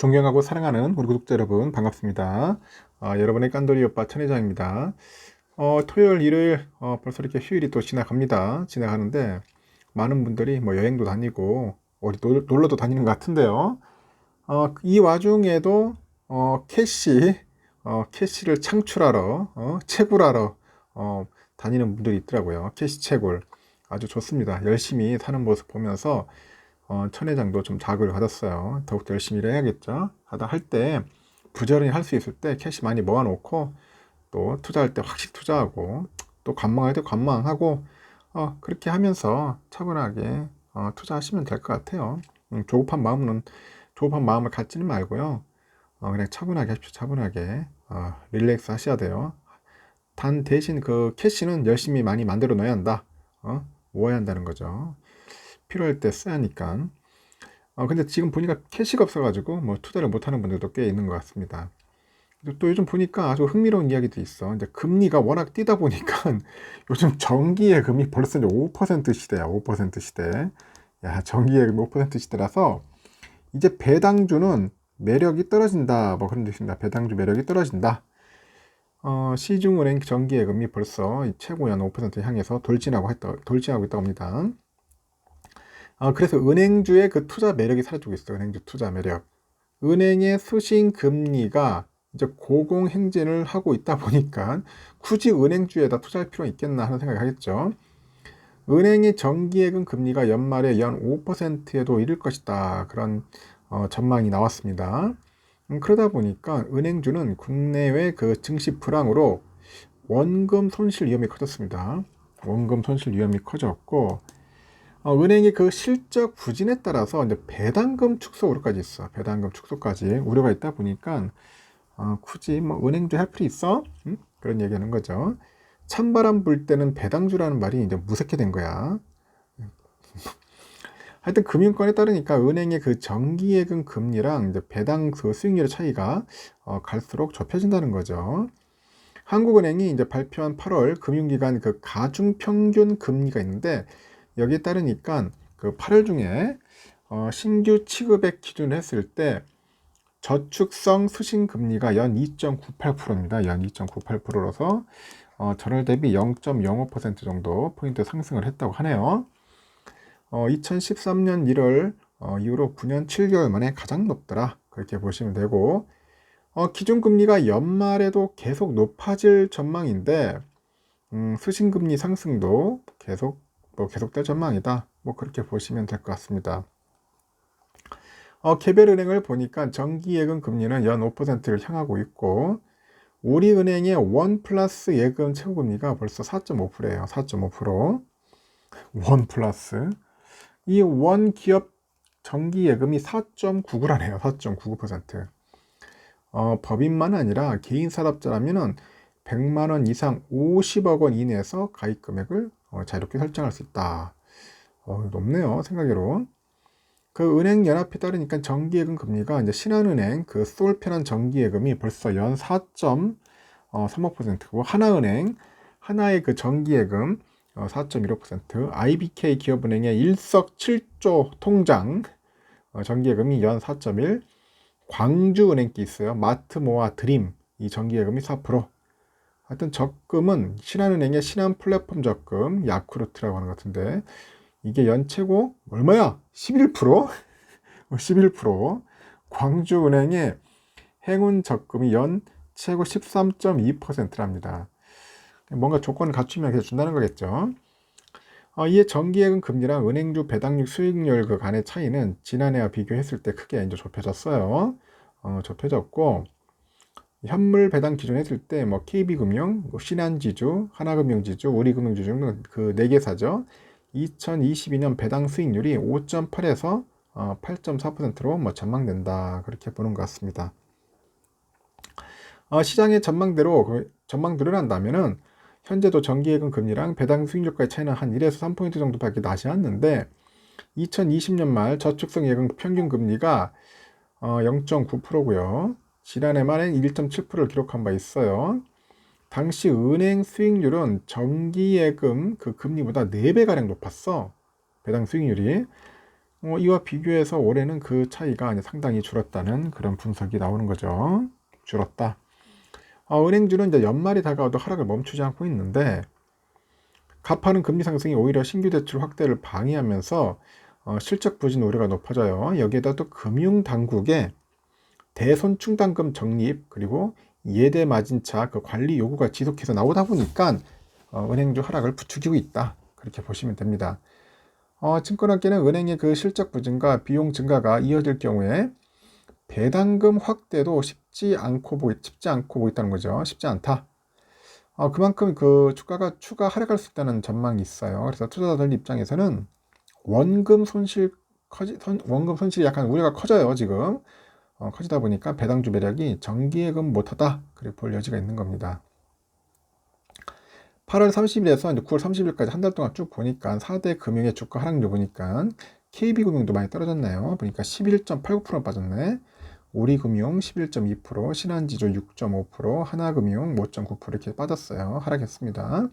존경하고 사랑하는 우리 구독자 여러분 반갑습니다. 여러분의 깐돌이 오빠 천회장입니다. 토요일, 일요일 벌써 이렇게 휴일이 또 지나가는데 많은 분들이 뭐 여행도 다니고 어디 놀러도 다니는 것 같은데요. 이 와중에도 캐시를 창출하러 채굴하러 다니는 분들이 있더라고요. 캐시 채굴 아주 좋습니다. 열심히 사는 모습 보면서 천회장도 좀 자극을 받았어요. 더욱더 열심히 일해야겠죠. 하다 할 때 부지런히 할 수 있을 때 캐시 많이 모아놓고 또 투자할 때 확실히 투자하고 또 관망할 때 관망하고 그렇게 하면서 차분하게 투자하시면 될 것 같아요. 조급한 마음을 갖지는 말고요. 그냥 차분하게 하십시오. 차분하게 릴렉스 하셔야 돼요. 단 대신 그 캐시는 열심히 많이 만들어 놓아야 한다. 모아야 한다는 거죠. 필요할 때 써야 하니까. 근데 지금 보니까 캐시가 없어가지고 뭐 투자를 못하는 분들도 꽤 있는 것 같습니다. 또 요즘 보니까 아주 흥미로운 이야기도 있어. 이제 금리가 워낙 뛰다 보니까 요즘 정기예금이 벌써 이제 5% 시대야. 5% 시대. 야, 정기예금 5% 시대라서 이제 배당주는 매력이 떨어진다. 뭐 그런 뜻입니다. 배당주 매력이 떨어진다. 시중은행 정기예금이 벌써 최고연 5%를 향해서 돌진하고 있다고 합니다. 그래서 은행주의 그 투자 매력이 사라지고 있어요. 은행주 투자 매력. 은행의 수신 금리가 이제 고공행진을 하고 있다 보니까 굳이 은행주에다 투자할 필요가 있겠나 하는 생각을 하겠죠. 은행의 정기예금 금리가 연말에 연 5%에도 이를 것이다. 그런 전망이 나왔습니다. 그러다 보니까 은행주는 국내외 그 증시 불황으로 원금 손실 위험이 커졌습니다. 원금 손실 위험이 커졌고 은행의 그 실적 부진에 따라서 이제 배당금 축소 우려까지 있어. 배당금 축소까지 우려가 있다 보니까 굳이 뭐 은행주 할 필요 있어? 그런 얘기하는 거죠. 찬바람 불 때는 배당주라는 말이 이제 무섭게 된 거야. 하여튼 금융권에 따르니까 은행의 그 정기예금 금리랑 이제 배당 그 수익률의 차이가 갈수록 좁혀진다는 거죠. 한국은행이 이제 발표한 8월 금융기관 그 가중평균 금리가 있는데 여기에 따르니까 그 8월 중에 신규 취급액 기준을 했을 때 저축성 수신 금리가 연 2.98%입니다. 연 2.98%라서 전월 대비 0.05% 정도 포인트 상승을 했다고 하네요. 2013년 1월 이후로 9년 7개월 만에 가장 높더라. 그렇게 보시면 되고 기준금리가 연말에도 계속 높아질 전망인데 수신금리 상승도 계속될 전망이다. 뭐 그렇게 보시면 될 것 같습니다. 개별 은행을 보니까 정기예금 금리는 연 5%를 향하고 있고 우리은행의 원 플러스 예금 최고금리가 벌써 4.5%예요. 4.5%. 원 플러스. 이 원 기업 정기예금이 4.99라네요. 4.99%. 법인만 아니라 개인 사업자라면은 100만 원 이상 50억 원 이내에서 가입 금액을 자유롭게 설정할 수 있다. 높네요. 생각외로. 그 은행 연합에 따르니까 정기예금 금리가 이제 신한은행 그 솔편한 정기예금이 벌써 연 4.35%고 하나의 그 정기예금 4.15%, IBK 기업은행의 일석 7조 통장 정기예금이 연 4.1, 광주은행께 있어요. 마트모아 드림 이 정기예금이 4%. 하여튼 적금은 신한은행의 신한 플랫폼 적금 야쿠르트라고 하는 것 같은데 이게 연 최고 얼마야? 11%? 11%. 광주은행의 행운 적금이 연 최고 13.2%랍니다. 뭔가 조건을 갖추면 계속 준다는 거겠죠. 이에 정기예금 금리랑 은행주 배당률 수익률 그 간의 차이는 지난해와 비교했을 때 크게 이제 좁혀졌어요. 좁혀졌고 현물 배당 기준 했을 때 뭐 KB금융, 신한지주, 하나금융지주, 우리금융지주 등 그 4개사죠. 2022년 배당 수익률이 5.8에서 8.4%로 뭐 전망된다. 그렇게 보는 것 같습니다. 시장의 전망대로 한다면은 현재도 정기예금 금리랑 배당 수익률과의 차이는 한 1에서 3포인트 정도밖에 나지 않는데 2020년 말 저축성 예금 평균 금리가 0.9%고요. 지난해 말엔 1.7%를 기록한 바 있어요. 당시 은행 수익률은 정기예금 그 금리보다 4배가량 높았어. 배당 수익률이. 이와 비교해서 올해는 그 차이가 상당히 줄었다는 그런 분석이 나오는 거죠. 줄었다. 은행주는 이제 연말이 다가와도 하락을 멈추지 않고 있는데, 가파른 금리 상승이 오히려 신규 대출 확대를 방해하면서 실적 부진 우려가 높아져요. 여기에다 또 금융당국의 대손충당금 적립, 그리고 예대 마진차 그 관리 요구가 지속해서 나오다 보니까 은행주 하락을 부추기고 있다, 그렇게 보시면 됩니다. 증권업계는 은행의 그 실적 부진과 비용 증가가 이어질 경우에 배당금 확대도 쉽지 않고 보인다는 거죠. 쉽지 않다. 그만큼 그 주가가 추가 하락할 수 있다는 전망이 있어요. 그래서 투자자들 입장에서는 원금 손실이 약간 우려가 커져요, 지금. 커지다 보니까 배당주 매력이 정기예금 못하다, 그렇게 볼 여지가 있는 겁니다. 8월 30일에서 이제 9월 30일까지 한 달 동안 쭉 보니까 4대 금융의 주가 하락률 보니까 KB금융도 많이 떨어졌네요. 보니까 11.89% 빠졌네. 우리금융 11.2%, 신한지주 6.5%, 하나금융 5.9% 이렇게 빠졌어요. 하락했습니다.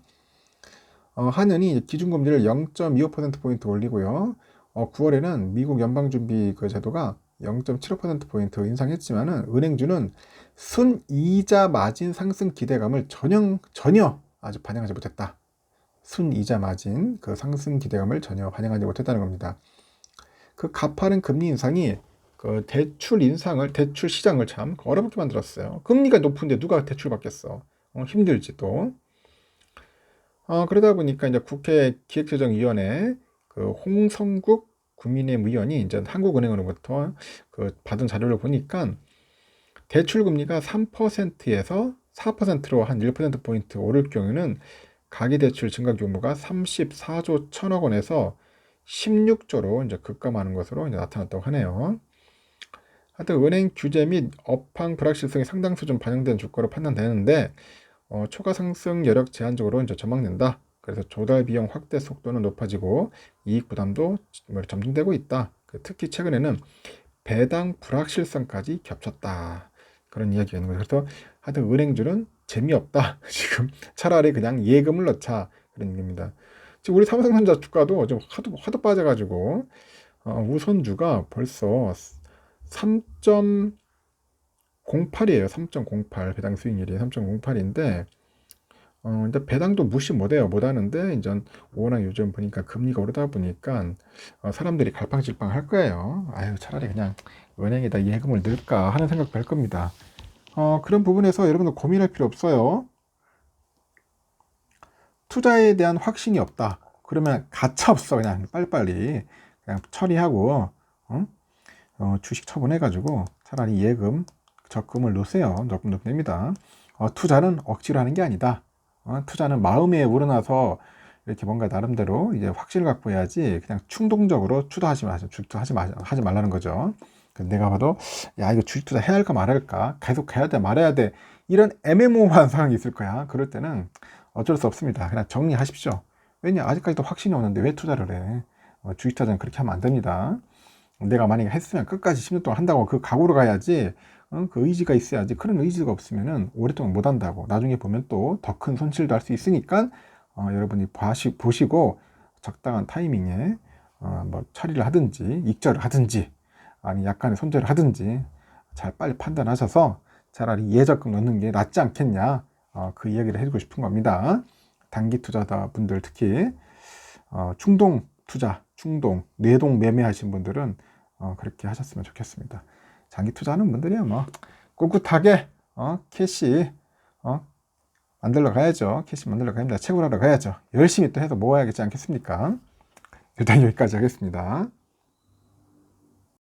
한은이 기준금리를 0.25%포인트 올리고요. 9월에는 미국 연방준비 그 제도가 0.75%포인트 인상했지만은 은행주는 순이자 마진 상승 기대감을 전혀 아주 반영하지 못했다. 순이자 마진 그 상승 기대감을 전혀 반영하지 못했다는 겁니다. 그 가파른 금리 인상이 그 대출 시장을 참 어렵게 만들었어요. 금리가 높은데 누가 대출 받겠어? 힘들지 또. 그러다 보니까 이제 국회 기획재정위원회 그 홍성국 국민의힘 의원이 이제 한국은행으로부터 그 받은 자료를 보니까 대출 금리가 3%에서 4%로 한 1%포인트 오를 경우에는 가계대출 증가 규모가 34조 1천억 원에서 16조로 이제 급감하는 것으로 이제 나타났다고 하네요. 하여튼 은행 규제 및 업황 불확실성이 상당 수준 반영된 주가로 판단되는데, 초과 상승 여력 제한적으로 이제 전망된다. 그래서 조달 비용 확대 속도는 높아지고 이익 부담도 점진되고 있다. 특히 최근에는 배당 불확실성까지 겹쳤다, 그런 이야기가 있는 거죠. 그래서 하여튼 은행주는 재미없다. 지금 차라리 그냥 예금을 넣자, 그런 얘기입니다. 지금 우리 삼성전자 주가도 좀 하도 빠져가지고 우선주가 벌써 3.08이에요. 3.08 배당 수익률이 3.08인데 이제 배당도 무시 못하는데 이제 워낙 요즘 보니까 금리가 오르다 보니까 사람들이 갈팡질팡 할 거예요. 아유, 차라리 그냥 은행에다 예금을 넣을까 하는 생각도 할 겁니다. 그런 부분에서 여러분들 고민할 필요 없어요. 투자에 대한 확신이 없다. 그러면 가차 없어. 그냥 빨리빨리 그냥 처리하고 주식 처분해가지고 차라리 예금, 적금을 넣으세요. 적금 넣으면 됩니다. 투자는 억지로 하는 게 아니다. 투자는 마음에 우러나서 이렇게 뭔가 나름대로 이제 확신을 갖고 해야지, 그냥 충동적으로 하지 말라는 거죠. 내가 봐도 야, 이거 주식 투자 해야 할까 말할까, 계속 해야 돼 말아야 돼, 이런 애매모호한 상황이 있을 거야. 그럴 때는 어쩔 수 없습니다. 그냥 정리하십시오. 왜냐, 아직까지도 확신이 없는데 왜 투자를 해? 주식 투자는 그렇게 하면 안 됩니다. 내가 만약에 했으면 끝까지 10년 동안 한다고 그 각오로 가야지. 그 의지가 있어야지. 그런 의지가 없으면은 오랫동안 못 한다고. 나중에 보면 또 더 큰 손실도 할 수 있으니까 여러분이 보시고 적당한 타이밍에 뭐 처리를 하든지 익절을 하든지 아니 약간의 손절을 하든지 잘 빨리 판단하셔서 차라리 예적금 넣는 게 낫지 않겠냐, 그 이야기를 해주고 싶은 겁니다. 단기 투자자 분들, 특히 충동 투자, 뇌동 매매 하신 분들은 그렇게 하셨으면 좋겠습니다. 장기 투자하는 분들이야 뭐 꿋꿋하게 캐시 만들러 가야죠. 캐시 만들러 갑니다. 채굴하러 가야죠. 열심히 또 해서 모아야겠지 않겠습니까? 일단 여기까지 하겠습니다.